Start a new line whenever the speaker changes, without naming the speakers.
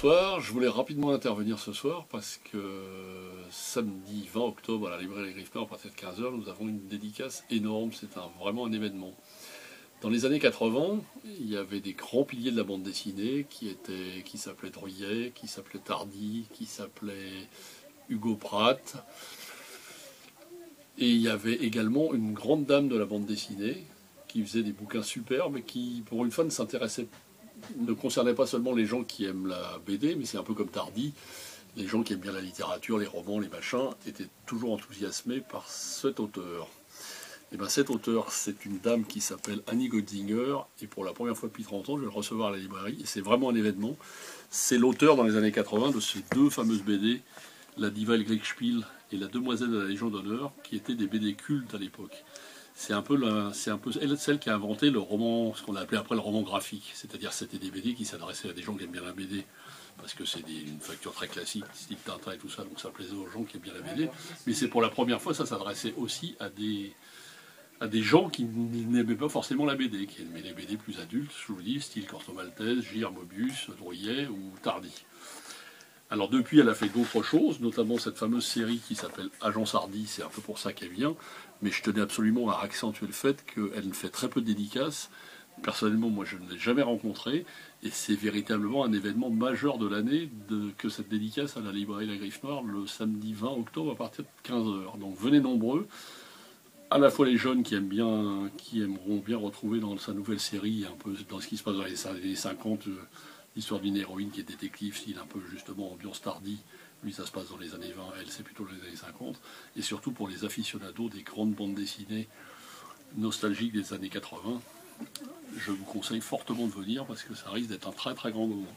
bonsoir, je voulais rapidement intervenir ce soir parce que samedi 20 octobre à la librairie Griffner à partir de 15 h, nous avons une dédicace énorme, c'est vraiment un événement. Dans les années 80, il y avait des grands piliers de la bande dessinée qui s'appelaient Druillet, qui s'appelaient Tardy, qui s'appelaient Hugo Pratt. Et il y avait également une grande dame de la bande dessinée qui faisait des bouquins superbes et qui, pour une fois, ne concernait pas seulement les gens qui aiment la BD, mais c'est un peu comme Tardy. Les gens qui aiment bien la littérature, les romans, les machins, étaient toujours enthousiasmés par cet auteur. Et bien cet auteur, c'est une dame qui s'appelle Annie Goldzinger, et pour la première fois depuis 30 ans, je vais le recevoir à la librairie, et c'est vraiment un événement. C'est l'auteur dans les années 80 de ces deux fameuses BD, La Diva et le Glücksspiel et La Demoiselle de la Légion d'honneur, qui étaient des BD cultes à l'époque. C'est un peu elle, celle qui a inventé le roman, ce qu'on a appelé après le roman graphique. C'est-à-dire c'était des BD qui s'adressaient à des gens qui aiment bien la BD, parce que c'est une facture très classique, style Tintin et tout ça, donc ça plaisait aux gens qui aiment bien la BD. Mais c'est pour la première fois, ça s'adressait aussi à des gens qui n'aimaient pas forcément la BD, qui aimaient les BD plus adultes, je vous dis, style Corto Maltese, Gir, Mobius, Druillet ou Tardy. Alors depuis, elle a fait d'autres choses, notamment cette fameuse série qui s'appelle Agence Hardy, c'est un peu pour ça qu'elle vient, mais je tenais absolument à accentuer le fait qu'elle fait très peu de dédicaces. Personnellement, moi je ne l'ai jamais rencontrée, et c'est véritablement un événement majeur de l'année que cette dédicace à la librairie La Griffe Noire le samedi 20 octobre à partir de 15 h. Donc venez nombreux, à la fois les jeunes qui aimeront bien retrouver dans sa nouvelle série, un peu dans ce qui se passe dans les années 50, l'histoire d'une héroïne qui est détective, style un peu justement ambiance Tardy. Lui, ça se passe dans les années 20, elle, c'est plutôt dans les années 50. Et surtout pour les aficionados des grandes bandes dessinées nostalgiques des années 80, je vous conseille fortement de venir parce que ça risque d'être un très très grand moment.